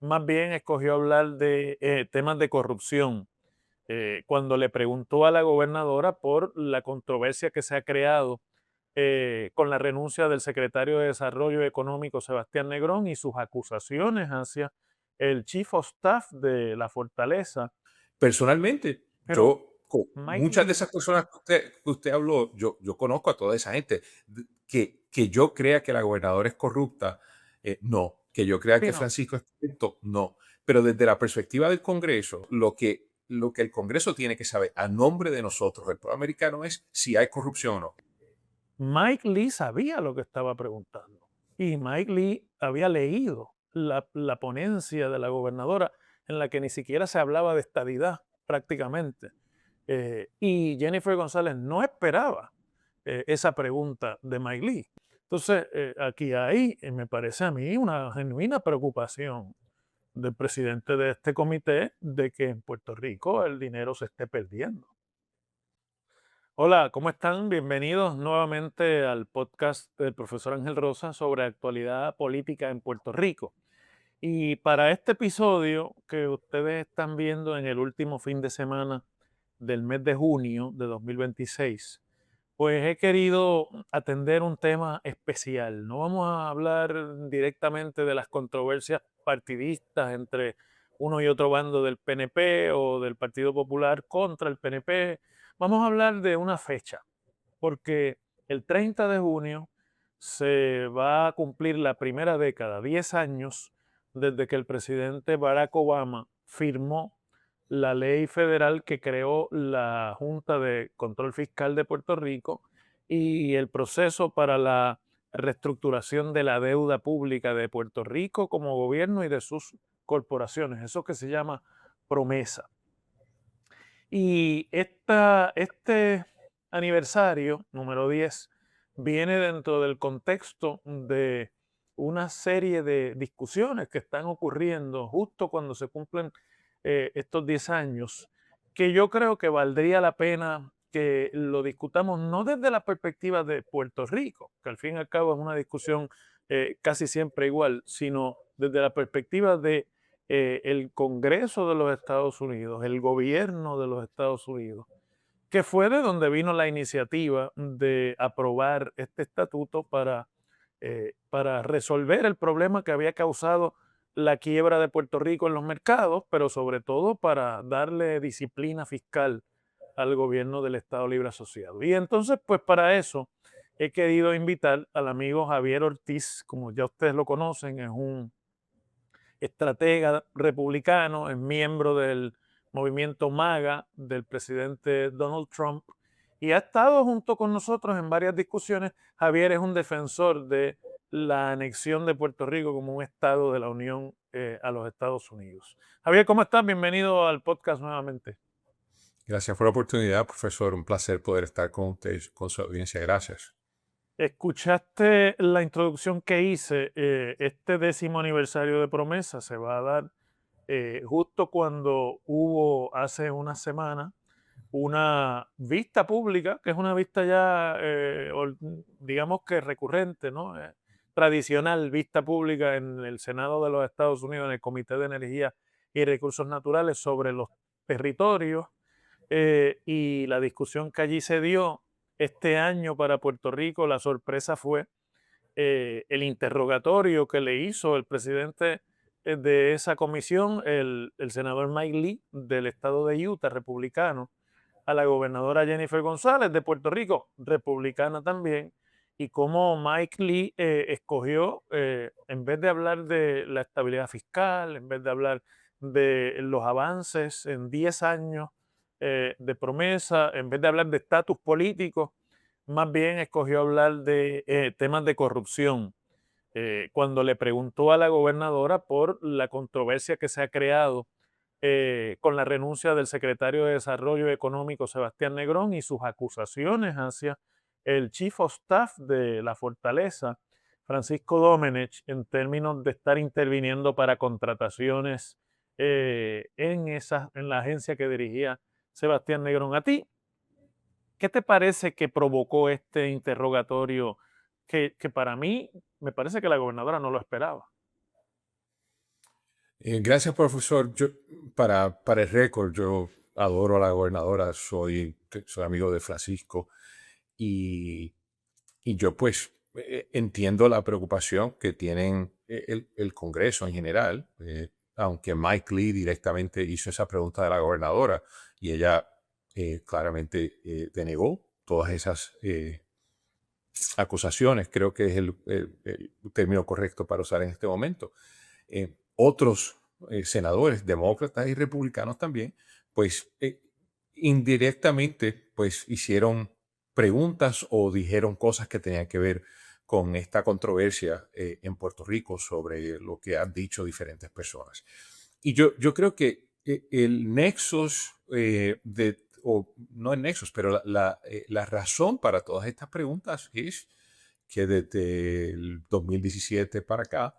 más bien escogió hablar de temas de corrupción. Cuando le preguntó a la gobernadora por la controversia que se ha creado con la renuncia del secretario de Desarrollo Económico Sebastián Negrón y sus acusaciones hacia el Chief of Staff de la Fortaleza. Personalmente, Pero Mike muchas de Lee, esas personas que usted habló, yo conozco a toda esa gente. Que yo crea que la gobernadora es corrupta, no. Que yo crea sí, que no, Francisco es corrupto, no. Pero desde la perspectiva del Congreso, lo que el Congreso tiene que saber a nombre de nosotros, el pueblo americano, es si hay corrupción o no. Mike Lee sabía lo que estaba preguntando y Mike Lee había leído la ponencia de la gobernadora en la que ni siquiera se hablaba de estadidad prácticamente. Y Jennifer González no esperaba esa pregunta de Mike Lee. Entonces, aquí hay, me parece a mí, una genuina preocupación del presidente de este comité de que en Puerto Rico el dinero se esté perdiendo. Hola, ¿cómo están? Bienvenidos nuevamente al podcast del profesor Ángel Rosa sobre actualidad política en Puerto Rico. Y para este episodio que ustedes están viendo en el último fin de semana del mes de junio de 2026, pues he querido atender un tema especial. No vamos a hablar directamente de las controversias partidistas entre uno y otro bando del PNP o del Partido Popular contra el PNP. Vamos a hablar de una fecha, porque el 30 de junio se va a cumplir la primera década, 10 años, desde que el presidente Barack Obama firmó la ley federal que creó la Junta de Control Fiscal de Puerto Rico y el proceso para la reestructuración de la deuda pública de Puerto Rico como gobierno y de sus corporaciones, eso que se llama promesa. Y este aniversario, número 10, viene dentro del contexto de una serie de discusiones que están ocurriendo justo cuando se cumplen estos 10 años, que yo creo que valdría la pena que lo discutamos no desde la perspectiva de Puerto Rico, que al fin y al cabo es una discusión casi siempre igual, sino desde la perspectiva de el Congreso de los Estados Unidos, el gobierno de los Estados Unidos, que fue de donde vino la iniciativa de aprobar este estatuto para resolver el problema que había causado la quiebra de Puerto Rico en los mercados, pero sobre todo para darle disciplina fiscal al gobierno del Estado Libre Asociado. Y entonces, pues para eso he querido invitar al amigo Javier Ortiz, como ya ustedes lo conocen, es un estratega republicano, es miembro del movimiento MAGA del presidente Donald Trump y ha estado junto con nosotros en varias discusiones. Javier es un defensor de la anexión de Puerto Rico como un estado de la Unión a los Estados Unidos. Javier, ¿cómo estás? Bienvenido al podcast nuevamente. Gracias por la oportunidad, profesor. Un placer poder estar con usted, con su audiencia. Gracias. Escuchaste la introducción que hice. Este 10º aniversario de Promesa se va a dar justo cuando hubo hace una semana una vista pública, que es una vista ya, digamos que recurrente, ¿no? Tradicional vista pública en el Senado de los Estados Unidos, en el Comité de Energía y Recursos Naturales sobre los territorios y la discusión que allí se dio este año para Puerto Rico. La sorpresa fue el interrogatorio que le hizo el presidente de esa comisión, el senador Mike Lee, del estado de Utah, republicano, a la gobernadora Jennifer González de Puerto Rico, republicana también, y cómo Mike Lee escogió, en vez de hablar de la estabilidad fiscal, en vez de hablar de los avances en 10 años de promesa, en vez de hablar de estatus político, más bien escogió hablar de temas de corrupción. Cuando le preguntó a la gobernadora por la controversia que se ha creado con la renuncia del secretario de Desarrollo Económico Sebastián Negrón y sus acusaciones hacia el Chief of Staff de la Fortaleza, Francisco Domenech, en términos de estar interviniendo para contrataciones en la agencia que dirigía Sebastián Negrón. ¿A ti qué te parece que provocó este interrogatorio que para mí me parece que la gobernadora no lo esperaba? Gracias, profesor. Para el récord, yo adoro a la gobernadora, soy amigo de Francisco y, y yo pues entiendo la preocupación que tienen el Congreso en general, aunque Mike Lee directamente hizo esa pregunta de la gobernadora y ella claramente denegó todas esas acusaciones, creo que es el término correcto para usar en este momento. Otros senadores, demócratas y republicanos también, pues indirectamente, pues hicieron preguntas o dijeron cosas que tenían que ver con esta controversia en Puerto Rico sobre lo que han dicho diferentes personas. Y yo creo que el nexus o no el nexus, pero la razón para todas estas preguntas es que desde el 2017 para acá,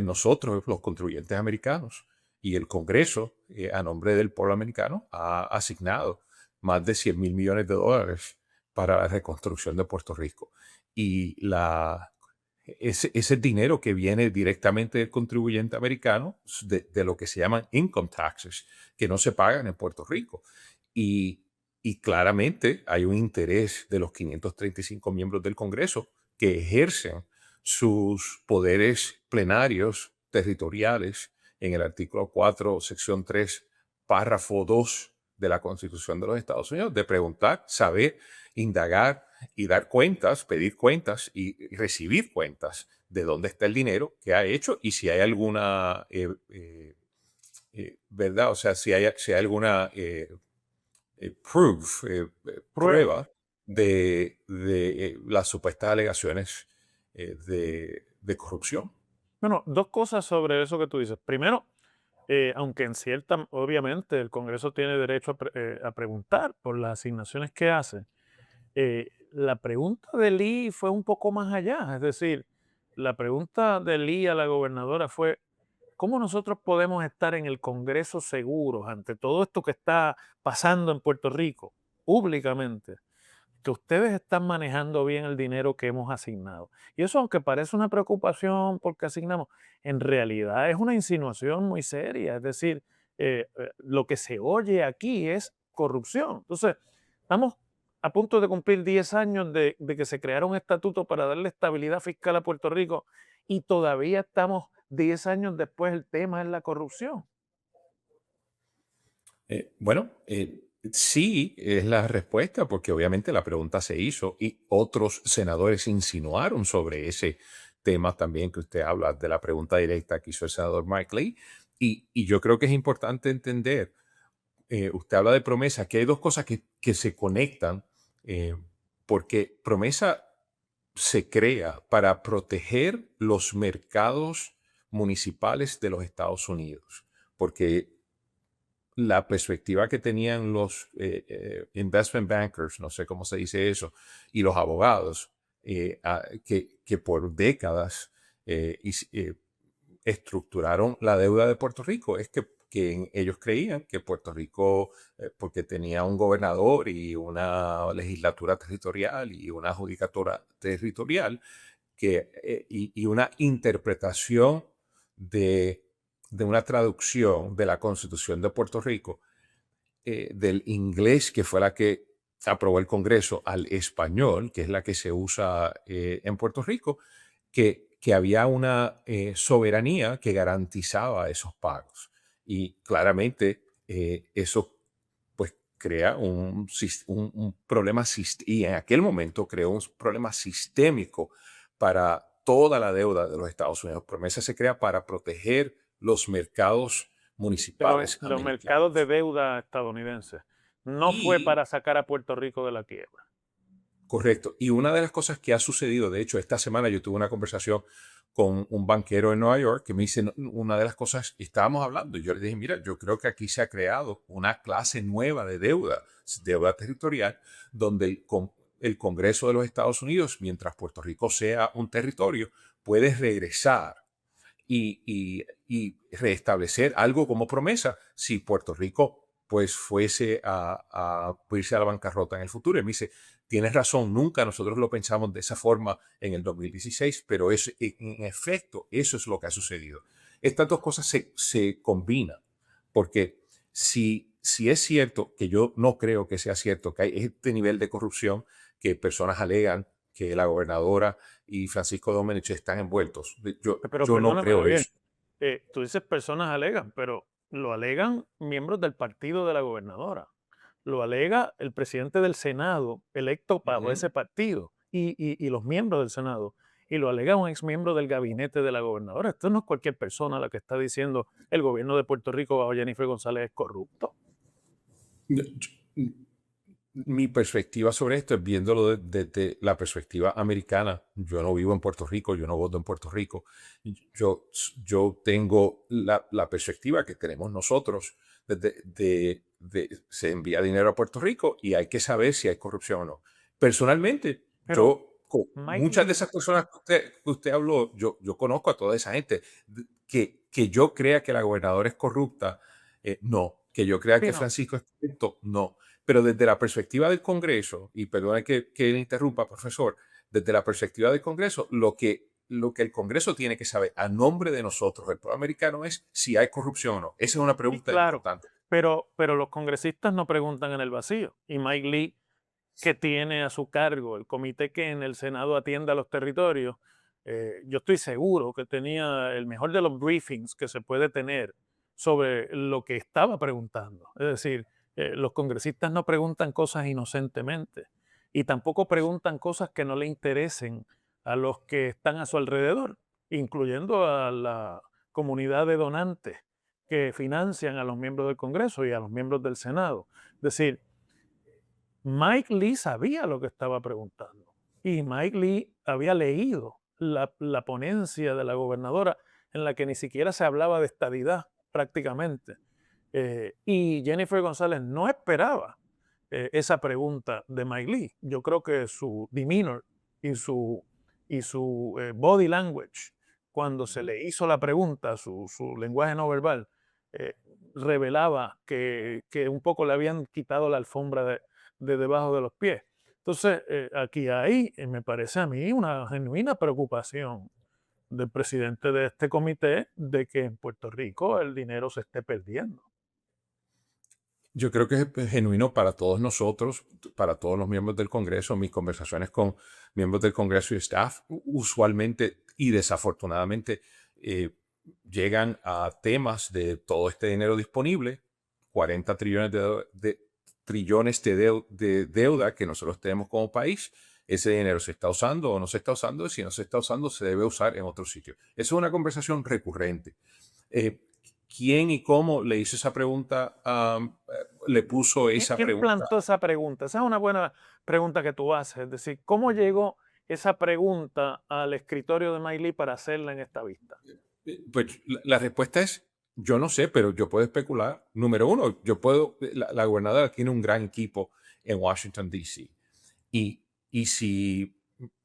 nosotros, los contribuyentes americanos, y el Congreso, a nombre del pueblo americano, ha asignado más de 100 mil millones de dólares para la reconstrucción de Puerto Rico. Y ese dinero que viene directamente del contribuyente americano, de lo que se llaman income taxes, que no se pagan en Puerto Rico. Y, y claramente hay un interés de los 535 miembros del Congreso que ejercen sus poderes plenarios territoriales en el artículo 4, sección 3, párrafo 2 de la Constitución de los Estados Unidos, de preguntar, saber, indagar y dar cuentas, pedir cuentas y recibir cuentas de dónde está el dinero que ha hecho y si hay alguna, ¿verdad? O sea, si hay alguna proof, Prueba. prueba de las supuestas alegaciones de corrupción. Bueno, dos cosas sobre eso que tú dices. Primero, aunque en cierta, obviamente el Congreso tiene derecho a preguntar por las asignaciones que hace, la pregunta de Lee fue un poco más allá. Es decir, la pregunta de Lee a la gobernadora fue, ¿cómo nosotros podemos estar en el Congreso seguros ante todo esto que está pasando en Puerto Rico públicamente? Que ustedes están manejando bien el dinero que hemos asignado. Y eso, aunque parece una preocupación porque asignamos, en realidad es una insinuación muy seria. Es decir, lo que se oye aquí es corrupción. Entonces, estamos a punto de cumplir 10 años de que se creara un estatuto para darle estabilidad fiscal a Puerto Rico y todavía estamos 10 años después, el tema es la corrupción. Bueno, sí es la respuesta, porque obviamente la pregunta se hizo y otros senadores insinuaron sobre ese tema también que usted habla de la pregunta directa que hizo el senador Mike Lee. Y yo creo que es importante entender, usted habla de promesa, que hay dos cosas que se conectan, eh, porque promesa se crea para proteger los mercados municipales de los Estados Unidos, porque la perspectiva que tenían los investment bankers, no sé cómo se dice eso, y los abogados, que por décadas estructuraron la deuda de Puerto Rico, es que ellos creían que Puerto Rico, porque tenía un gobernador y una legislatura territorial y una judicatura territorial, y una interpretación de, de una traducción de la Constitución de Puerto Rico, del inglés, que fue la que aprobó el Congreso, al español, que es la que se usa en Puerto Rico, que había una soberanía que garantizaba esos pagos. Y claramente eso pues crea un problema, y en aquel momento creó un problema sistémico para toda la deuda de los Estados Unidos. Promesa se crea para proteger los mercados municipales De los mercados de americanos. deuda estadounidenses. No fue Y para sacar a Puerto Rico de la quiebra. correcto. Y una de las cosas que ha sucedido, de hecho, esta semana yo tuve una conversación con un banquero en Nueva York que me dice, una de las cosas, y estábamos hablando, y yo le dije, mira, yo creo que aquí se ha creado una clase nueva de deuda territorial, donde el Congreso de los Estados Unidos, mientras Puerto Rico sea un territorio, puede regresar y restablecer algo como promesa si Puerto Rico pues fuese a irse a la bancarrota en el futuro. Y me dice, tienes razón, nunca nosotros lo pensamos de esa forma en el 2016, pero en efecto eso es lo que ha sucedido. estas dos cosas se combinan, porque si es cierto, que yo no creo que sea cierto, que hay este nivel de corrupción que personas alegan que la gobernadora y Francisco Domenech están envueltos, Pero yo no perdóname, creo Javier, eso. tú dices personas alegan, pero lo alegan miembros del partido de la gobernadora. Lo alega el presidente del Senado, electo bajo Ujú. ese partido, y los miembros del Senado. Y lo alega un ex miembro del gabinete de la gobernadora. Esto no es cualquier persona la que está diciendo el gobierno de Puerto Rico bajo Jennifer González es corrupto. Mi perspectiva sobre esto es viéndolo desde la perspectiva americana. Yo no vivo en Puerto Rico, yo no voto en Puerto Rico. Yo, yo tengo la perspectiva que tenemos nosotros se envía dinero a Puerto Rico y hay que saber si hay corrupción o no. Personalmente, Pero Mike muchas de Lee, esas personas que usted habló, yo conozco a toda esa gente. Que yo crea que la gobernadora es corrupta, no. Que yo crea sí, que no. Francisco es corrupto, no. Pero desde la perspectiva del Congreso, y perdone que le interrumpa, profesor, desde la perspectiva del Congreso, lo que el Congreso tiene que saber a nombre de nosotros, el pueblo americano, es si hay corrupción o no. Esa es una Sí, pregunta claro, importante. pero los congresistas no preguntan en el vacío. Y Mike Lee, que tiene a su cargo el comité que en el Senado atiende a los territorios, yo estoy seguro que tenía el mejor de los briefings que se puede tener sobre lo que estaba preguntando. Es decir, los congresistas no preguntan cosas inocentemente y tampoco preguntan cosas que no le interesen a los que están a su alrededor, incluyendo a la comunidad de donantes que financian a los miembros del Congreso y a los miembros del Senado. Es decir, Mike Lee sabía lo que estaba preguntando y Mike Lee había leído la ponencia de la gobernadora en la que ni siquiera se hablaba de estadidad prácticamente. Y Jennifer González no esperaba esa pregunta de Mike Lee. Yo creo que su demeanor y su body language, cuando se Ujú. le hizo la pregunta, su lenguaje no verbal, eh, revelaba que un poco le habían quitado la alfombra de debajo de los pies. Entonces, aquí hay, me parece a mí, una genuina preocupación del presidente de este comité de que en Puerto Rico el dinero se esté perdiendo. Yo creo que es genuino para todos nosotros, para todos los miembros del Congreso. Mis conversaciones con miembros del Congreso y staff usualmente y desafortunadamente eh, llegan a temas de todo este dinero disponible, 40 trillones trillones de deuda que nosotros tenemos como país. Ese dinero se está usando o no se está usando, y si no se está usando, se debe usar en otro sitio. Esa es una conversación recurrente. Eh, ¿Quién y cómo le hizo esa pregunta? Le puso esa ¿Quién pregunta. plantó esa pregunta? Esa es una buena pregunta que tú haces. Es decir, ¿cómo llegó esa pregunta al escritorio de Miley para hacerla en esta vista? Pues la respuesta es, yo no sé, pero yo puedo especular. Número uno, la gobernadora tiene un gran equipo en Washington, D.C. Y si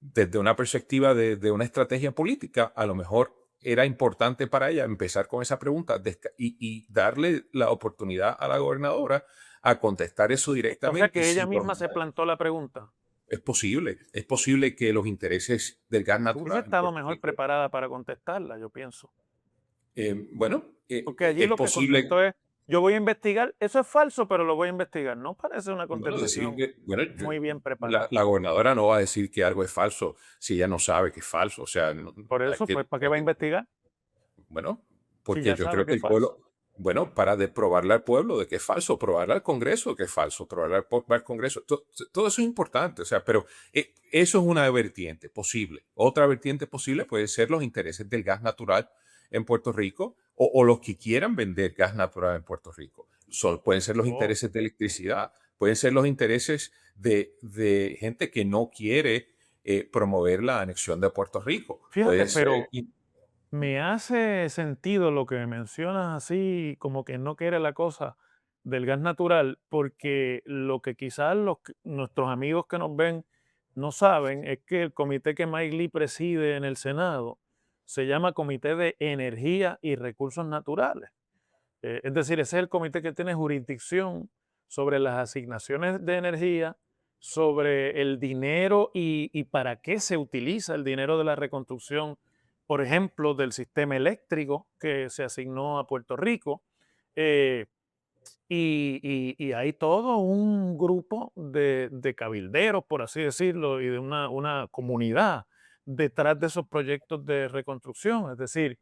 desde una perspectiva de una estrategia política, a lo mejor era importante para ella empezar con esa pregunta y darle la oportunidad a la gobernadora a contestar eso O sea directamente que ella sin misma se bromar. plantó la pregunta. Es posible que los intereses del gas Tú hubiese natural en estado Puerto mejor Rico, preparada para contestarla, yo pienso. bueno, Porque allí es lo que posible. contestó es, yo voy a investigar, eso es falso, pero lo voy a investigar. No parece una Bueno, decir contestación que, bueno, muy bien la, preparada. la gobernadora no va a decir que algo es falso si ella no sabe que es falso. O sea, Por hay eso, pues, que, ¿para qué va a investigar? bueno, Si porque ya yo sabe creo que que es el falso. pueblo, bueno, para de probarle al pueblo de que es falso, probarle al Congreso que es falso, probarle al Congreso, todo eso es importante. O sea, pero eso es una vertiente posible. Otra vertiente posible puede ser los intereses del gas natural en Puerto Rico o los que quieran vender gas natural en Puerto Rico. Pueden ser los Oh, intereses de electricidad, pueden ser los intereses de gente que no quiere promover la anexión de Puerto Rico. fíjate, Puede ser. pero me hace sentido lo que mencionas así, como que no quiere la cosa del gas natural, porque lo que quizás nuestros amigos que nos ven no saben es que el comité que Mike Lee preside en el Senado se llama Comité de Energía y Recursos Naturales. Es decir, ese es el comité que tiene jurisdicción sobre las asignaciones de energía, sobre el dinero y para qué se utiliza el dinero de la reconstrucción por ejemplo, del sistema eléctrico que se asignó a Puerto Rico. eh, y hay todo un grupo de cabilderos, por así decirlo, y de una comunidad detrás de esos proyectos de reconstrucción. Es decir,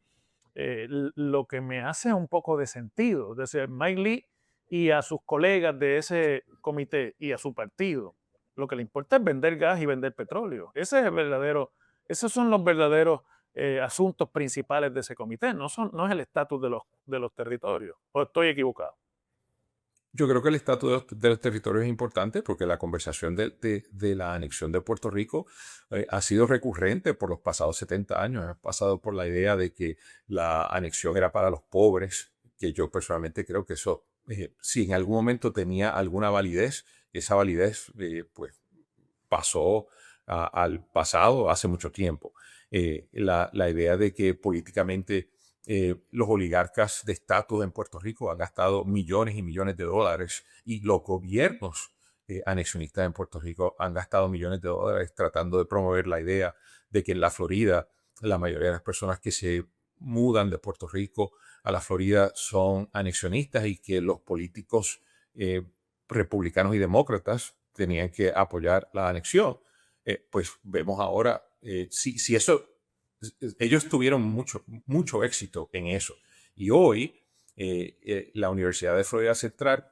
lo que me hace un poco de sentido. Es decir, Mike Lee y a sus colegas de ese comité y a su partido, lo que le importa es vender gas y vender petróleo. Ese es el verdadero, esos son los verdaderos asuntos principales de ese comité, no es el estatus de los territorios. ¿O estoy equivocado? Yo creo que el estatus de los territorios es importante porque la conversación de la anexión de Puerto Rico ha sido recurrente por los pasados 70 años. Ha pasado por la idea de que la anexión era para los pobres, que yo personalmente creo que eso, si en algún momento tenía alguna validez, esa validez pues pasó al pasado hace mucho tiempo. La idea de que políticamente los oligarcas de estatus en Puerto Rico han gastado millones y millones de dólares y los gobiernos anexionistas en Puerto Rico han gastado millones de dólares tratando de promover la idea de que en la Florida la mayoría de las personas que se mudan de Puerto Rico a la Florida son anexionistas y que los políticos eh, republicanos y demócratas tenían que apoyar la anexión. Pues vemos ahora, si eso, ellos tuvieron mucho éxito en eso. Y hoy la Universidad de Florida Central,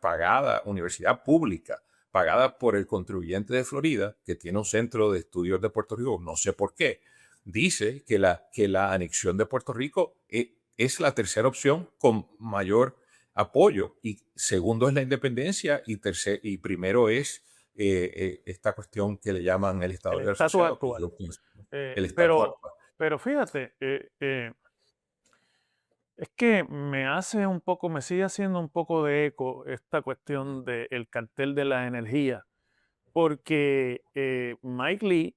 universidad pública, pagada por el contribuyente de Florida, que tiene un centro de estudios de Puerto Rico, no sé por qué, dice que la anexión de Puerto Rico es la tercera opción con mayor apoyo. Y segundo es la independencia y primero es esta cuestión que le llaman el Estado El Libre estatus Asociado, que actual. yo pienso, Eh, el estatus pero, actual. pero fíjate, es que me sigue haciendo un poco de eco esta cuestión del cartel de la energía, porque Mike Lee,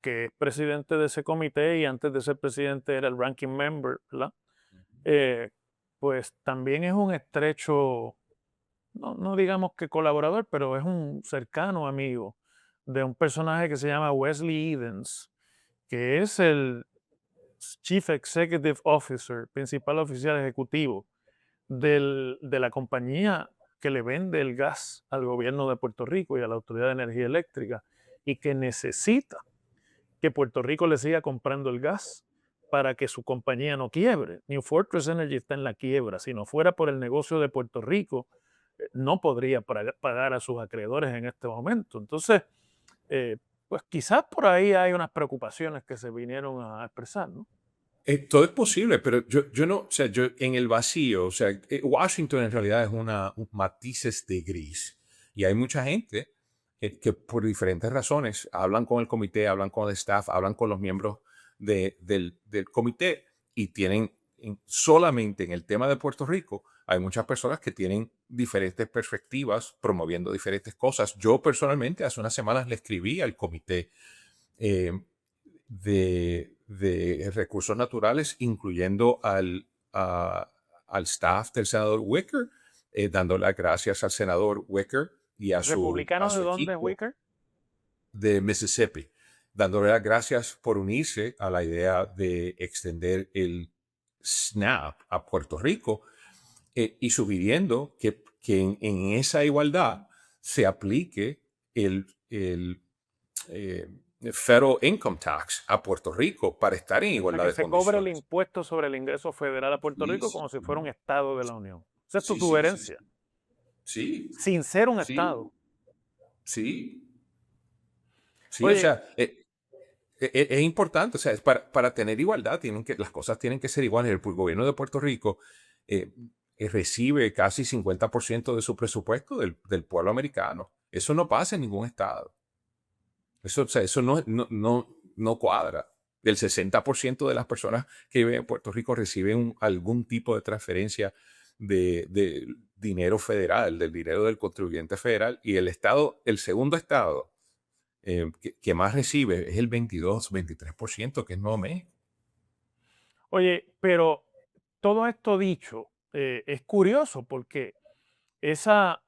que es presidente de ese comité y antes de ser presidente era el ranking member, ¿verdad? Eh, pues también es un estrecho, no digamos que colaborador, pero es un cercano amigo de un personaje que se llama Wesley Edens, que es el Chief Executive Officer, principal oficial ejecutivo de la compañía que le vende el gas al gobierno de Puerto Rico y a la Autoridad de Energía Eléctrica y que necesita que Puerto Rico le siga comprando el gas para que su compañía no quiebre. New Fortress Energy está en la quiebra. Si no fuera por el negocio de Puerto Rico, no podría pagar a sus acreedores en este momento. Entonces, eh, pues quizás por ahí hay unas preocupaciones que se vinieron a expresar, ¿no? Todo es posible, pero yo no, o sea, yo en el vacío, o sea, Washington en realidad es matices de gris. Y hay mucha gente que por diferentes razones hablan con el comité, hablan con el staff, hablan con los miembros del comité y tienen solamente en el tema de Puerto Rico, hay muchas personas que tienen diferentes perspectivas promoviendo diferentes cosas. Yo personalmente hace unas semanas le escribí al comité eh, de recursos naturales, incluyendo al staff del senador Wicker, dándole las gracias al senador Wicker y a ¿Republicanos de su dónde, equipo Wicker? de Mississippi, dándole las gracias por unirse a la idea de extender el SNAP a Puerto Rico y sugiriendo que en esa igualdad se aplique el eh, federal income tax a Puerto Rico para estar en O sea, igualdad que de se cobre el condiciones. impuesto sobre el ingreso federal a Puerto Sí, Rico sí, como si fuera un estado de la Unión. Esa es tu sí, sí, sí, sugerencia, sí, sin ser un sí, estado. sí, sí, o Oye, sea, es importante, o sea, para tener igualdad las cosas tienen que ser iguales. El gobierno de Puerto Rico eh, recibe casi 50% de su presupuesto del pueblo americano. Eso no pasa en ningún estado. Eso, o sea, eso no cuadra. El 60% de las personas que viven en Puerto Rico reciben algún tipo de transferencia de dinero federal, del dinero del contribuyente federal, y el segundo estado que más recibe es el 22-23%, que es Nuevo México. pero todo esto dicho, es curioso porque esa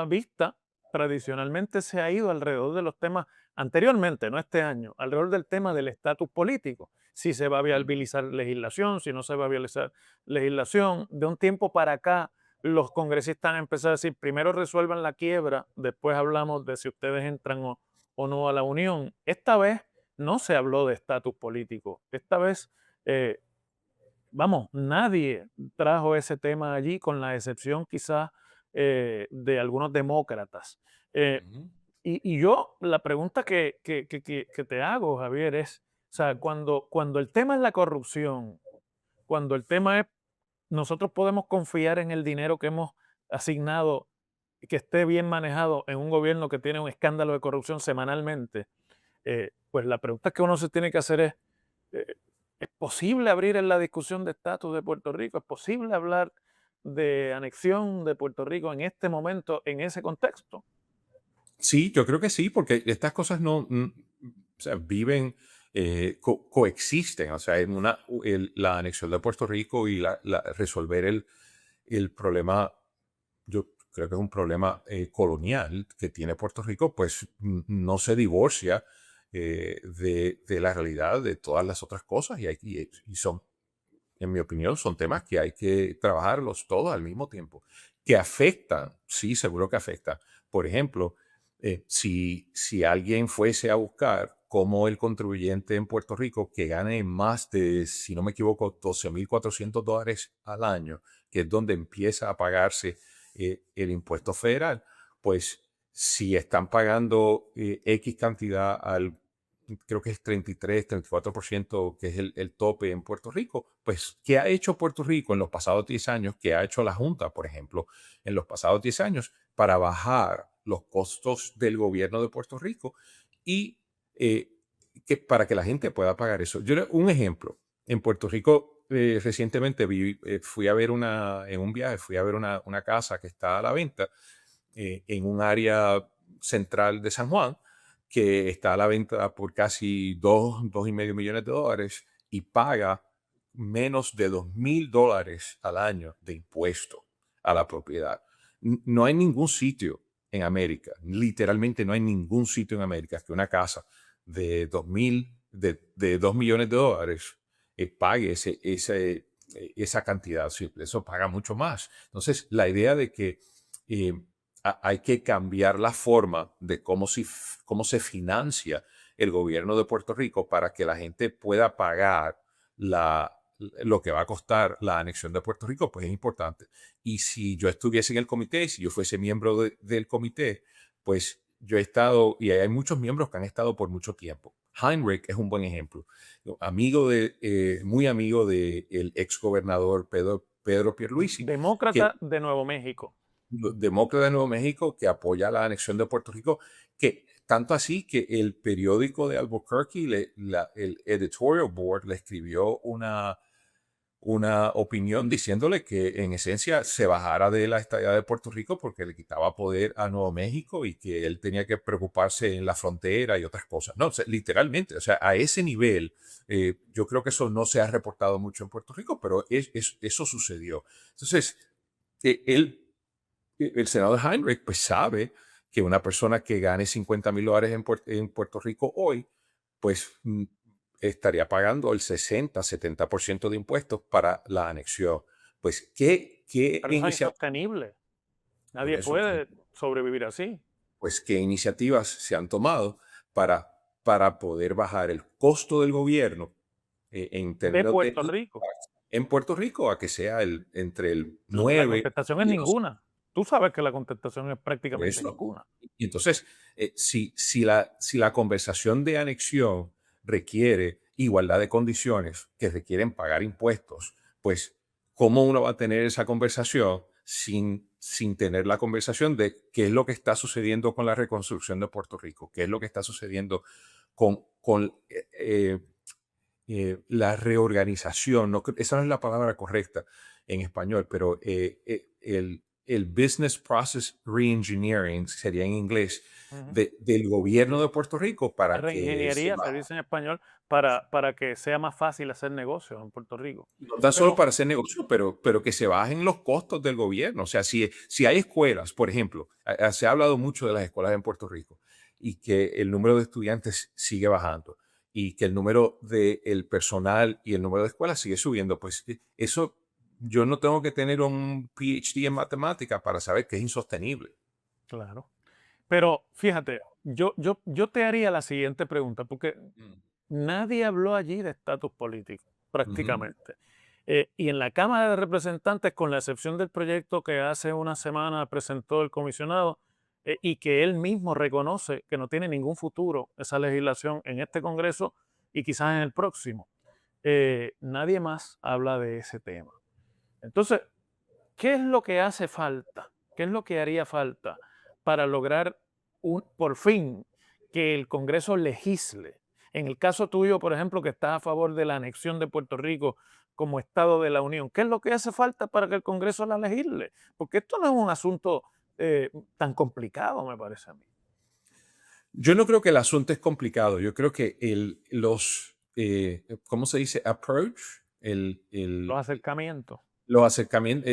vista tradicionalmente se ha ido alrededor de los temas anteriormente, no este año, alrededor del tema del estatus político. Si se va a viabilizar legislación, si no se va a viabilizar legislación. De un tiempo para acá, los congresistas han empezado a decir, primero resuelvan la quiebra, después hablamos de si ustedes entran o no a la unión. Esta vez no se habló de estatus político. Esta vez, eh, vamos, nadie trajo ese tema allí, con la excepción quizás de algunos demócratas. Eh, Ujú. y yo, la pregunta que te hago, Javier, es, o sea, cuando el tema es la corrupción, cuando el tema es, nosotros podemos confiar en el dinero que hemos asignado, que esté bien manejado en un gobierno que tiene un escándalo de corrupción semanalmente, pues la pregunta que uno se tiene que hacer es, eh, ¿es posible abrir en la discusión de estatus de Puerto Rico? ¿Es posible hablar de anexión de Puerto Rico en este momento, en ese contexto? Sí, yo creo que sí, porque estas cosas no, o sea, viven, coexisten, o sea, la anexión de Puerto Rico y resolver el problema, yo creo que es un problema colonial que tiene Puerto Rico, pues no se divorcia de la realidad de todas las otras cosas y son, en mi opinión, son temas que hay que trabajarlos todos al mismo tiempo. Que afectan, sí, seguro que afectan. Por ejemplo, si alguien fuese a buscar cómo el contribuyente en Puerto Rico que gane más de, si no me equivoco, $12,400 al año, que es donde empieza a pagarse el impuesto federal, pues si están pagando X cantidad al, creo que es 33, 34%, que es el tope en Puerto Rico, pues, ¿qué ha hecho Puerto Rico en los pasados 10 años? ¿Qué ha hecho la Junta, por ejemplo, en los pasados 10 años para bajar los costos del gobierno de Puerto Rico y eh, para que la gente pueda pagar eso? Un ejemplo, en Puerto Rico recientemente fui a ver en un viaje, fui a ver una casa que está a la venta en un área central de San Juan, que está a la venta por casi 2,5 millones de dólares y paga menos de $2,000 al año de impuesto a la propiedad. No hay ningún sitio en América, literalmente no hay ningún sitio en América que una casa de 2 millones de dólares pague esa cantidad. Sí, eso paga mucho más. Entonces, la idea de que eh, hay que cambiar la forma de cómo se financia el gobierno de Puerto Rico para que la gente pueda pagar lo que va a costar la anexión de Puerto Rico, pues es importante. Y si yo estuviese en el comité, si yo fuese miembro del comité, pues yo he estado, y hay muchos miembros que han estado por mucho tiempo. Heinrich es un buen ejemplo. Muy amigo del ex gobernador Pedro Pierluisi, que Demócrata de Nuevo México. demócrata de Nuevo México que apoya la anexión de Puerto Rico, que tanto así que el periódico de Albuquerque, el editorial board, le escribió una opinión diciéndole que en esencia se bajara de la estadía de Puerto Rico porque le quitaba poder a Nuevo México y que él tenía que preocuparse en la frontera y otras cosas. No, o sea, literalmente, o sea, a ese nivel, yo creo que eso no se ha reportado mucho en Puerto Rico, pero eso sucedió. Entonces, él el senador Heinrich pues sabe que una persona que gane $50,000 en Puerto Rico hoy, pues estaría pagando el 60, 70% de impuestos para la anexión. Pues, ¿qué Pero eso es insostenible. por Nadie eso, puede sobrevivir así. pues, qué iniciativas se han tomado para poder bajar el costo del gobierno en De términos de Puerto Rico. en Puerto Rico a que sea entre el La 9 contestación es y 12? ninguna. Tú sabes que la contestación es Por prácticamente eso. ninguna. Y entonces, si la conversación de anexión requiere igualdad de condiciones que requieren pagar impuestos, pues, ¿cómo uno va a tener esa conversación sin tener la conversación de qué es lo que está sucediendo con la reconstrucción de Puerto Rico? ¿Qué es lo que está sucediendo con la reorganización? No, esa no es la palabra correcta en español, pero el Business Process Reengineering sería en inglés Ujú. del gobierno de Puerto Rico La para que reingeniería se dice en español para que sea más fácil hacer negocios en Puerto Rico. no tan solo Pero para hacer negocio, pero que se bajen los costos del gobierno. O sea, si hay escuelas, por ejemplo, se ha hablado mucho de las escuelas en Puerto Rico, y que el número de estudiantes sigue bajando y que el número del personal y el número de escuelas sigue subiendo, pues eso yo no tengo que tener un PhD en matemática para saber que es insostenible. Claro. Pero fíjate, yo te haría la siguiente pregunta, porque Mm. nadie habló allí de estatus político, Ujú. prácticamente. Y en la Cámara de Representantes, con la excepción del proyecto que hace una semana presentó el comisionado, y que él mismo reconoce que no tiene ningún futuro esa legislación en este Congreso y quizás en el próximo, nadie más habla de ese tema. Entonces, ¿qué es lo que hace falta? ¿Qué es lo que haría falta para lograr por fin que el Congreso legisle? En el caso tuyo, por ejemplo, que estás a favor de la anexión de Puerto Rico como Estado de la Unión, ¿qué es lo que hace falta para que el Congreso la legisle? Porque esto no es un asunto tan complicado, me parece a mí. Yo no creo que el asunto es complicado. Yo creo que ¿cómo se dice? Approach, Los acercamientos. los acercamientos,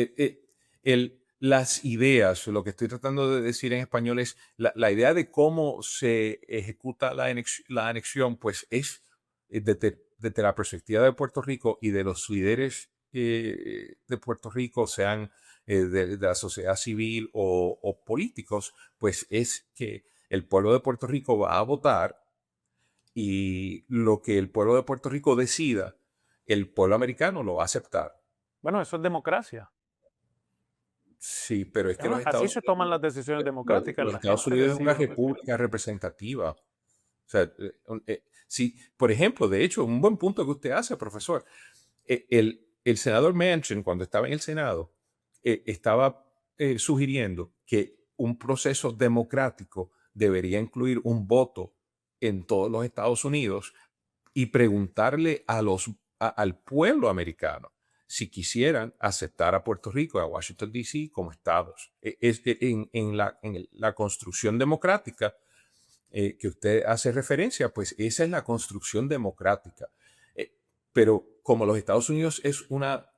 las ideas, lo que estoy tratando de decir en español es la idea de cómo se ejecuta la anexión, pues es desde la perspectiva de Puerto Rico y de los líderes de Puerto Rico, sean de la sociedad civil o políticos, pues es que el pueblo de Puerto Rico va a votar y lo que el pueblo de Puerto Rico decida, el pueblo americano lo va a aceptar. Bueno, eso es democracia. Sí, pero es que los Así Estados se toman las Unidos, decisiones democráticas. los La Estados gente Unidos es una decide lo que quiere. república representativa. O sea, sí, por ejemplo, de hecho, un buen punto que usted hace, profesor. El senador Manchin, cuando estaba en el Senado, estaba sugiriendo que un proceso democrático debería incluir un voto en todos los Estados Unidos y preguntarle al pueblo americano si quisieran aceptar a Puerto Rico, a Washington, D.C. como estados. En la construcción democrática que usted hace referencia, pues esa es la construcción democrática. Eh, pero como los Estados Unidos es una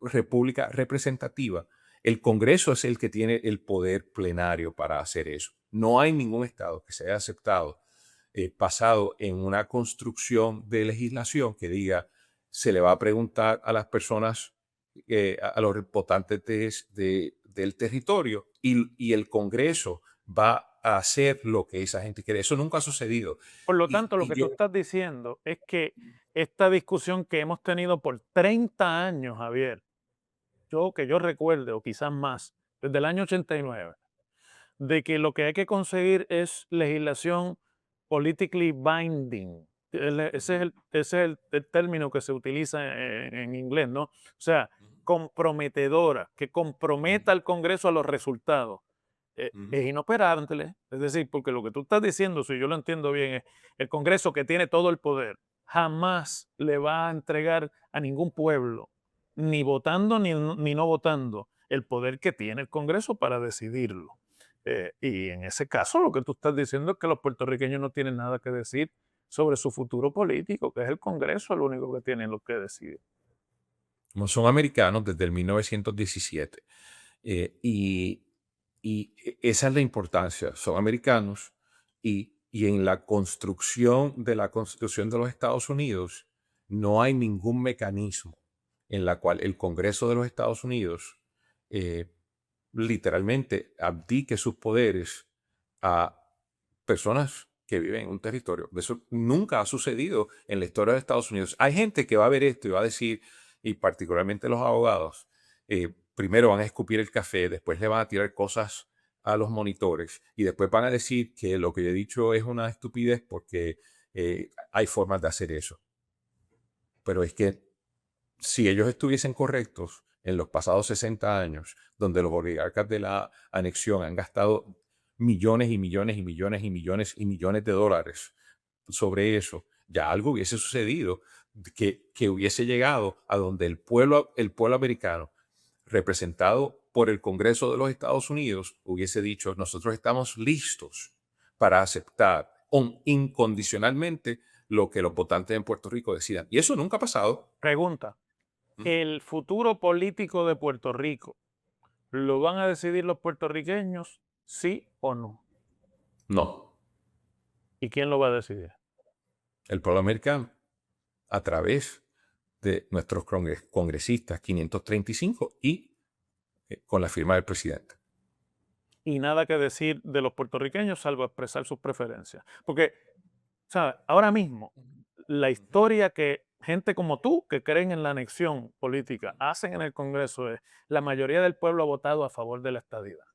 república representativa, el Congreso es el que tiene el poder plenario para hacer eso. No hay ningún estado que se haya aceptado basado en una construcción de legislación que diga se le va a preguntar a las personas, a los votantes del territorio y el Congreso va a hacer lo que esa gente quiere. Eso nunca ha sucedido. Por lo Y, tanto, lo y que yo, tú estás diciendo es que esta discusión que hemos tenido por 30 años, Javier, que yo recuerde, o quizás más, desde el año 89, de que lo que hay que conseguir es legislación politically binding. Ese es el término que se utiliza en inglés, ¿no? O sea, comprometedora, que comprometa al Congreso a los resultados. Es inoperante, es decir, porque lo que tú estás diciendo, si yo lo entiendo bien, es el Congreso, que tiene todo el poder, jamás le va a entregar a ningún pueblo, ni votando ni no votando, el poder que tiene el Congreso para decidirlo. Y en ese caso, lo que tú estás diciendo es que los puertorriqueños no tienen nada que decir sobre su futuro político, que es el Congreso el único que tiene lo que decidir. como son americanos desde el 1917, esa es la importancia, son americanos y en la construcción de la Constitución de los Estados Unidos no hay ningún mecanismo en la cual el Congreso de los Estados Unidos eh, literalmente abdique sus poderes a personas que viven en un territorio. Eso nunca ha sucedido en la historia de Estados Unidos. Hay gente que va a ver esto y va a decir, y particularmente los abogados, primero van a escupir el café, después le van a tirar cosas a los monitores y después van a decir que lo que yo he dicho es una estupidez porque hay formas de hacer eso. Pero es que si ellos estuviesen correctos en los pasados 60 años, donde los oligarcas de la anexión han gastado millones y millones y millones y millones y millones de dólares sobre eso, ya algo hubiese sucedido que hubiese llegado a donde el pueblo americano, representado por el Congreso de los Estados Unidos, hubiese dicho, nosotros estamos listos para aceptar incondicionalmente lo que los votantes en Puerto Rico decidan. Y eso nunca ha pasado. Pregunta, ¿Mm? ¿el futuro político de Puerto Rico lo van a decidir los puertorriqueños, sí o no? No. ¿Y quién lo va a decidir? El pueblo americano, a través de nuestros congresistas 535 y con la firma del presidente. Y nada que decir de los puertorriqueños salvo expresar sus preferencias. Porque, ¿sabes? Ahora mismo, la historia que gente como tú, que creen en la anexión política, hacen en el Congreso es, la mayoría del pueblo ha votado a favor de la estadidad.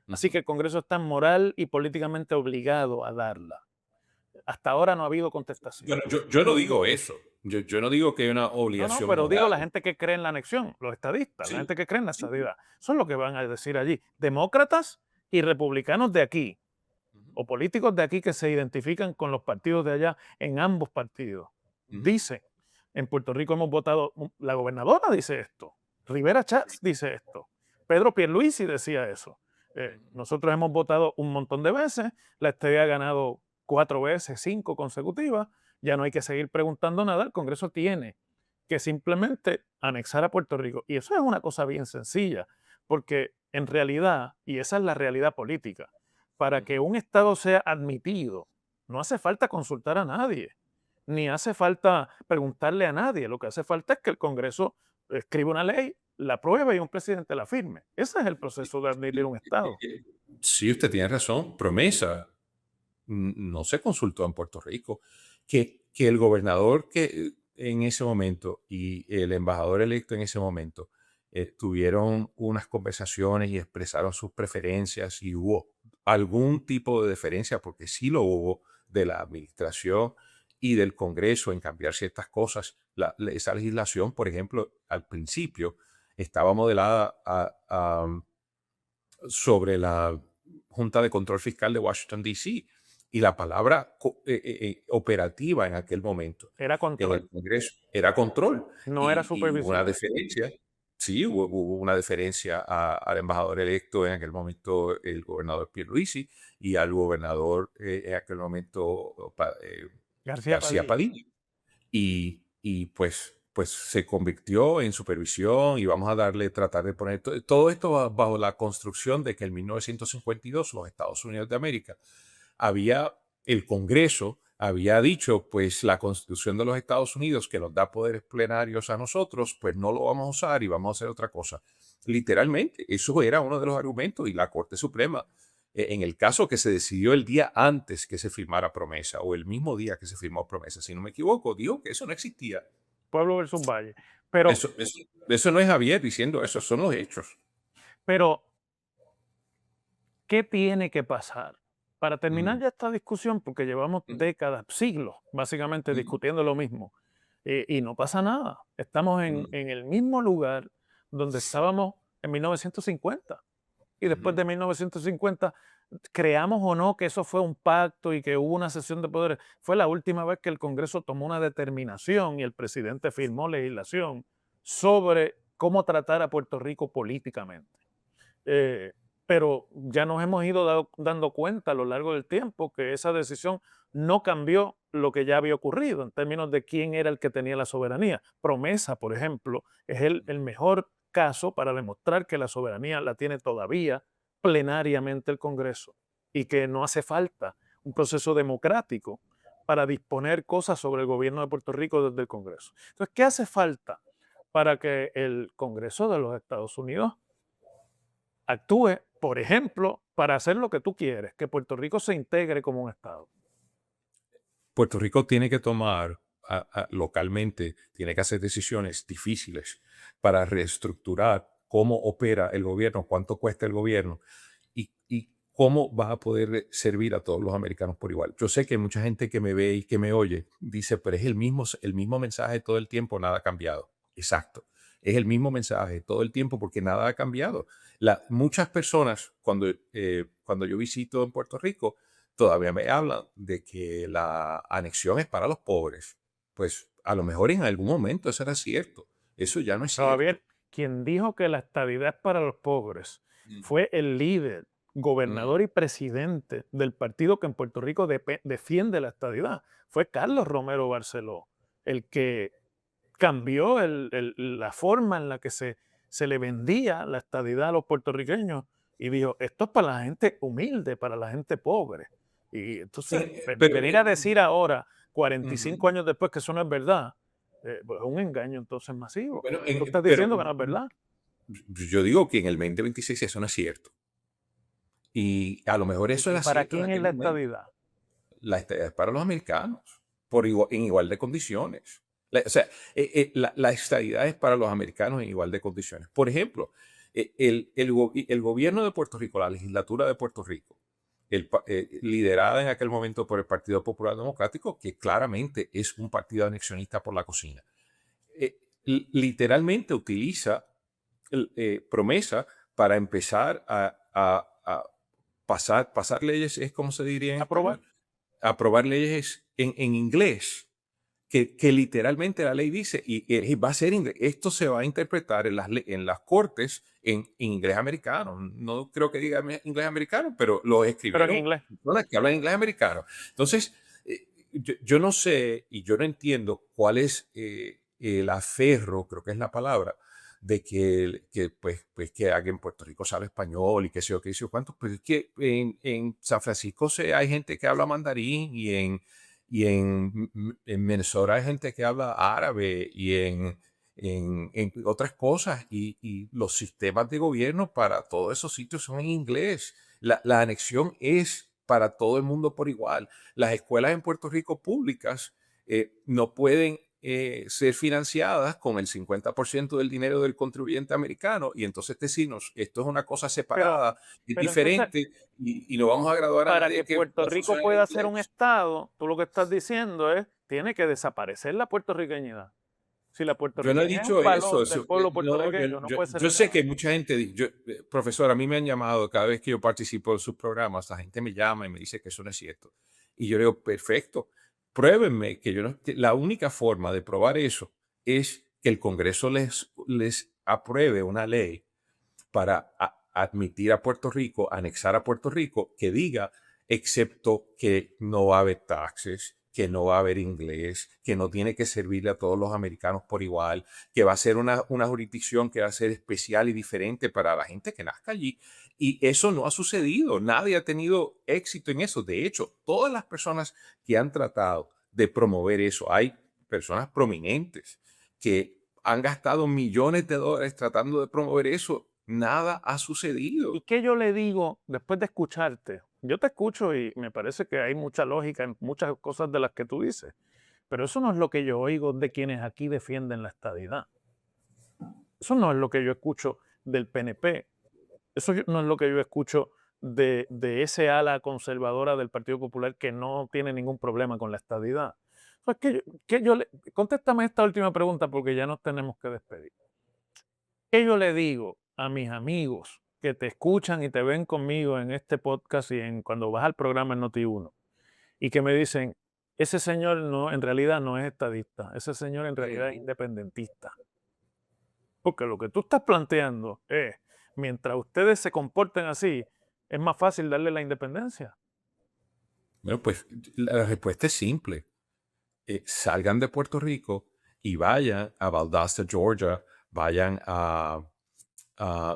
Así que el Congreso está moral y políticamente obligado a darla. Hasta ahora no ha habido contestación. Bueno, yo no digo eso. Yo no digo que hay una No, obligación pero digo la moral. gente que cree en la anexión, los estadistas, la Sí, gente que cree en la sí. estadidad. Eso es lo que van a decir allí. Demócratas y republicanos de aquí, Ujú, o políticos de aquí que se identifican con los partidos de allá en ambos partidos. ujú. Dicen, en Puerto Rico hemos votado, la gobernadora dice esto, Rivera Chats dice esto, Pedro Pierluisi decía eso. Nosotros hemos votado un montón de veces, la estadía ha ganado 4 veces, 5 consecutivas, ya no hay que seguir preguntando nada, el Congreso tiene que simplemente anexar a Puerto Rico. Y eso es una cosa bien sencilla, porque en realidad, y esa es la realidad política, para que un Estado sea admitido, no hace falta consultar a nadie, ni hace falta preguntarle a nadie. Lo que hace falta es que el Congreso escriba una ley, la apruebe y un presidente la firme. Ese es el proceso de admitir un Estado. Sí, usted tiene razón. Promesa no se consultó en Puerto Rico. Que el gobernador que en ese momento y el embajador electo en ese momento tuvieron unas conversaciones y expresaron sus preferencias y hubo algún tipo de diferencia, porque sí lo hubo, de la administración y del Congreso en cambiar ciertas cosas. Esa legislación, por ejemplo, al principio estaba modelada sobre la Junta de Control Fiscal de Washington, D.C. Y la palabra operativa en aquel momento Era en control, el Congreso era control. no era Y una supervisión. deferencia, sí, hubo una deferencia al embajador electo en aquel momento, el gobernador Pierluisi, y al gobernador en aquel momento, García García Padilla. Padilla. Y pues se convirtió en supervisión y vamos a tratar de poner todo esto bajo la construcción de que en 1952 los Estados Unidos de América el Congreso había dicho, pues la Constitución de los Estados Unidos que nos da poderes plenarios a nosotros, pues no lo vamos a usar y vamos a hacer otra cosa. Literalmente, eso era uno de los argumentos y la Corte Suprema, en el caso que se decidió el día antes que se firmara promesa o el mismo día que se firmó promesa, si no me equivoco, dijo que eso no existía. Pueblo versus Valle. Pero, Eso no es Javier diciendo eso, son los hechos. pero, ¿qué tiene que pasar? Para terminar Mm, ya esta discusión, porque llevamos mm, décadas, siglos, básicamente mm, discutiendo lo mismo, y no pasa nada. Estamos mm, en el mismo lugar donde estábamos en 1950. Y después ujú. de 1950, creamos o no que eso fue un pacto y que hubo una cesión de poderes, fue la última vez que el Congreso tomó una determinación y el presidente firmó legislación sobre cómo tratar a Puerto Rico políticamente. Eh, pero ya nos hemos ido dando cuenta a lo largo del tiempo que esa decisión no cambió lo que ya había ocurrido en términos de quién era el que tenía la soberanía. Promesa, por ejemplo, es el mejor caso para demostrar que la soberanía la tiene todavía plenariamente el Congreso y que no hace falta un proceso democrático para disponer cosas sobre el gobierno de Puerto Rico desde el Congreso. Entonces, ¿qué hace falta para que el Congreso de los Estados Unidos actúe, por ejemplo, para hacer lo que tú quieres, que Puerto Rico se integre como un Estado? Puerto Rico tiene que tomar localmente, tiene que hacer decisiones difíciles para reestructurar cómo opera el gobierno, cuánto cuesta el gobierno y cómo va a poder servir a todos los americanos por igual. Yo sé que hay mucha gente que me ve y que me oye dice, pero es el mismo mensaje todo el tiempo, nada ha cambiado. Exacto. Es el mismo mensaje todo el tiempo porque nada ha cambiado. Muchas personas, cuando yo visito en Puerto Rico, todavía me hablan de que la anexión es para los pobres. Pues a lo mejor en algún momento eso era cierto. Eso ya no es Pero cierto. bien, quien dijo que la estabilidad es para los pobres Mm, fue el líder, mm, gobernador y presidente del partido que en Puerto Rico defiende la estabilidad. Fue Carlos Romero Barceló, el que cambió la forma en la que se le vendía la estadidad a los puertorriqueños y dijo, esto es para la gente humilde, para la gente pobre. Y entonces, Pero venir a decir ahora, 45 ujú. años después, que eso no es verdad, pues es un engaño entonces masivo. Bueno, Tú estás pero diciendo que no es verdad. yo digo que en el 2026 eso no es cierto. Y a lo mejor eso ¿Y era para cierto en quién es aquel la momento. estadidad? La estadía es para los americanos, en igual de condiciones. O sea, la estadidad es para los americanos en igual de condiciones. Por ejemplo, el gobierno de Puerto Rico, la legislatura de Puerto Rico, liderada en aquel momento por el Partido Popular Democrático, que claramente es un partido anexionista por la cocina, literalmente utiliza promesa para empezar a pasar leyes, es como se diría en ¿Aprobar? español, aprobar leyes en inglés, que literalmente la ley dice, y va a ser inglés. Esto se va a interpretar en las cortes en inglés americano. No creo que diga inglés americano, pero lo Pero en escribieron inglés. personas que hablan inglés americano. Entonces, yo no sé y yo no entiendo cuál es el aferro, creo que es la palabra, de pues que alguien en Puerto Rico sabe español y qué sé yo, qué sé yo cuánto. Pues es que en San Francisco hay gente que habla mandarín en Minnesota hay gente que habla árabe en otras cosas y los sistemas de gobierno para todos esos sitios son en inglés. La anexión es para todo el mundo por igual. Las escuelas en Puerto Rico públicas no pueden ser financiadas con el 50% del dinero del contribuyente americano y entonces decirnos, esto es una cosa Pero, separada, es pero entonces, diferente y no vamos a graduar a para que nadie que Puerto no Rico funcione en pueda ser un inglés. estado, tú lo que estás diciendo es, tiene que desaparecer la puertorriqueñidad. Si la Yo no he puertorriqueñidad es un dicho eso. valor del pueblo No, puertorriqueño, no puede ser yo sé negado. que mucha gente, profesor, a mí me han llamado cada vez que yo participo en sus programas, la gente me llama y me dice que eso no es cierto. Y yo digo, perfecto, pruébenme que yo no, que la única forma de probar eso es que el Congreso les apruebe una ley para admitir a Puerto Rico, anexar a Puerto Rico, que diga, excepto que no va a haber taxes, que no va a haber inglés, que no tiene que servirle a todos los americanos por igual, que va a ser una jurisdicción que va a ser especial y diferente para la gente que nazca allí. Y eso no ha sucedido. Nadie ha tenido éxito en eso. De hecho, todas las personas que han tratado de promover eso, hay personas prominentes que han gastado millones de dólares tratando de promover eso. Nada ha ¿Y sucedido. qué yo le digo después de escucharte? Yo te escucho y me parece que hay mucha lógica en muchas cosas de las que tú dices, pero eso no es lo que yo oigo de quienes aquí defienden la estadidad. Eso no es lo que yo escucho del PNP. No es lo que yo escucho de ese ala conservadora del Partido Popular que no tiene ningún problema con la estadidad. O sea, contéstame esta última pregunta porque ya nos tenemos que despedir. ¿Qué yo le digo a mis amigos que te escuchan y te ven conmigo en este podcast y cuando vas al programa en Noti1 y que me dicen, ese señor no, en realidad no es estadista, ese señor en realidad es independentista? Porque lo que tú estás planteando es, mientras ustedes se comporten así, es más fácil darle la independencia. Bueno, pues la respuesta es simple. Salgan de Puerto Rico y vayan a Valdosta, Georgia, vayan a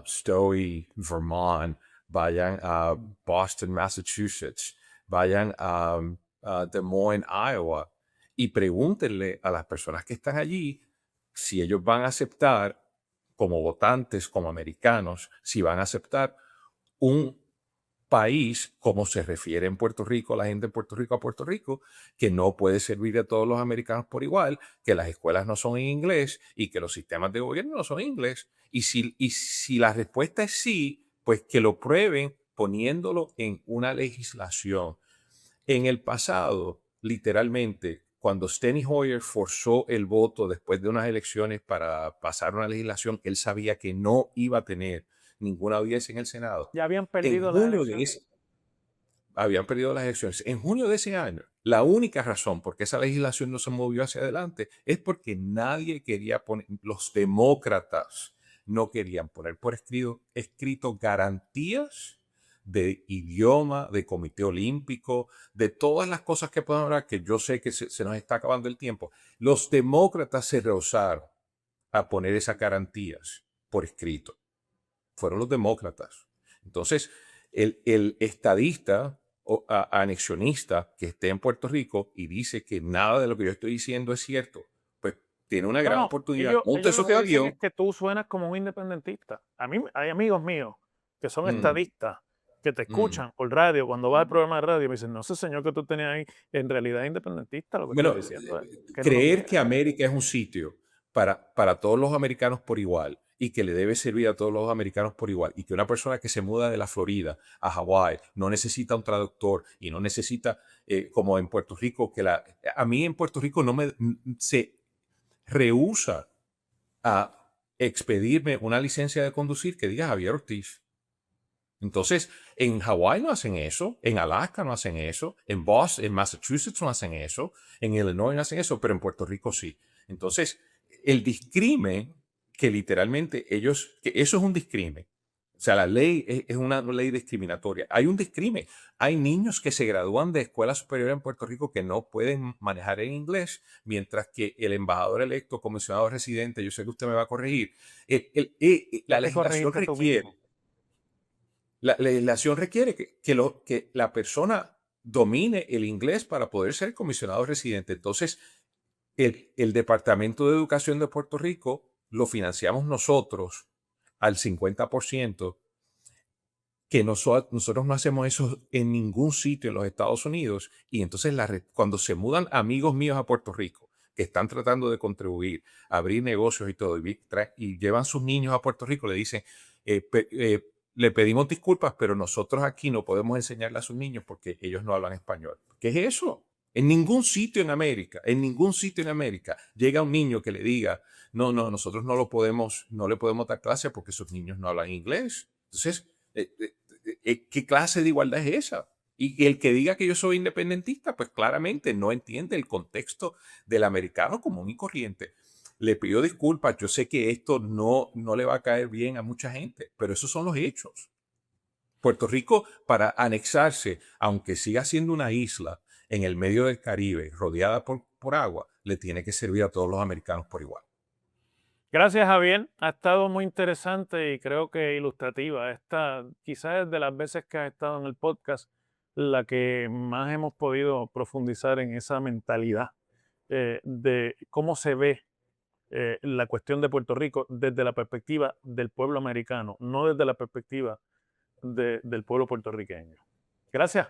Stowe, Vermont, vayan a Boston, Massachusetts, vayan a Des Moines, Iowa, y pregúntenle a las personas que están allí si ellos van a aceptar, como votantes, como americanos, si van a aceptar un país, como se refiere en Puerto Rico, la gente en Puerto Rico a Puerto Rico, que no puede servir a todos los americanos por igual, que las escuelas no son en inglés y que los sistemas de gobierno no son en inglés. Y si la respuesta es sí, pues que lo prueben poniéndolo en una legislación. En el pasado, literalmente, cuando Steny Hoyer forzó el voto después de unas elecciones para pasar una legislación que él sabía que no iba a tener ninguna audiencia en el Senado, Ya habían en perdido las junio de elecciones. ese, habían perdido las elecciones. En junio de ese año, la única razón por qué esa legislación no se movió hacia adelante es porque nadie quería poner, los demócratas no querían poner por escrito garantías de idioma, de comité olímpico, de todas las cosas que puedan hablar, que yo sé que se nos está acabando el tiempo. Los demócratas se rehusaron a poner esas garantías por escrito. Fueron los demócratas. Entonces, el estadista anexionista que esté en Puerto Rico y dice que nada de lo que yo estoy diciendo es cierto, pues tiene una No, gran no, oportunidad. ellos lo Móntese que de dicen es avión. que tú suenas como un independentista. A mí hay amigos míos que son mm, estadistas que te mm. escuchan por radio, cuando va al programa de radio, me dicen, no, ese señor que tú tenías ahí, en realidad es independentista, lo que estoy Bueno, diciendo es que no lo creer quiere. que América es un sitio para todos los americanos por igual y que le debe servir a todos los americanos por igual y que una persona que se muda de la Florida a Hawái no necesita un traductor y no necesita, como en Puerto Rico, a mí en Puerto Rico no se rehúsa a expedirme una licencia de conducir que diga Javier Ortiz. Entonces, en Hawái no hacen eso, en Alaska no hacen eso, en Boston, en Massachusetts no hacen eso, en Illinois no hacen eso, pero en Puerto Rico sí. Entonces, el discrimen que literalmente que eso es un discrimen. O sea, la ley es una ley discriminatoria. Hay un discrimen. Hay niños que se gradúan de escuela superior en Puerto Rico que no pueden manejar en inglés, mientras que el embajador electo, comisionado residente, yo sé que usted me va a corregir, Ya la te legislación corregiste tú requiere mismo. la legislación requiere que la persona domine el inglés para poder ser comisionado residente. Entonces, el Departamento de Educación de Puerto Rico lo financiamos nosotros al 50%, que nosotros no hacemos eso en ningún sitio en los Estados Unidos. Y entonces cuando se mudan amigos míos a Puerto Rico, que están tratando de contribuir, abrir negocios y todo, y llevan sus niños a Puerto Rico, le dicen, le pedimos disculpas, pero nosotros aquí no podemos enseñarle a sus niños porque ellos no hablan español. ¿Qué es eso? En ningún sitio en América llega un niño que le diga, no, no, nosotros no le podemos dar clase porque sus niños no hablan inglés. Entonces, ¿qué clase de igualdad es esa? Y el que diga que yo soy independentista, pues claramente no entiende el contexto del americano común y corriente. Le pido disculpas, yo sé que esto no le va a caer bien a mucha gente, pero esos son los hechos. Puerto Rico, para anexarse, aunque siga siendo una isla en el medio del Caribe, rodeada por agua, le tiene que servir a todos los americanos por igual. Gracias, Javier. Ha estado muy interesante y creo que ilustrativa. Esta quizás es de las veces que has estado en el podcast la que más hemos podido profundizar en esa mentalidad de cómo se ve la cuestión de Puerto Rico desde la perspectiva del pueblo americano, no desde la perspectiva del pueblo puertorriqueño. Gracias,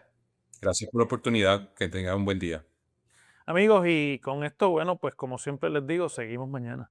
Gracias por la oportunidad. Que tengan un buen día. amigos. Y con esto, bueno, pues como siempre les digo, seguimos mañana.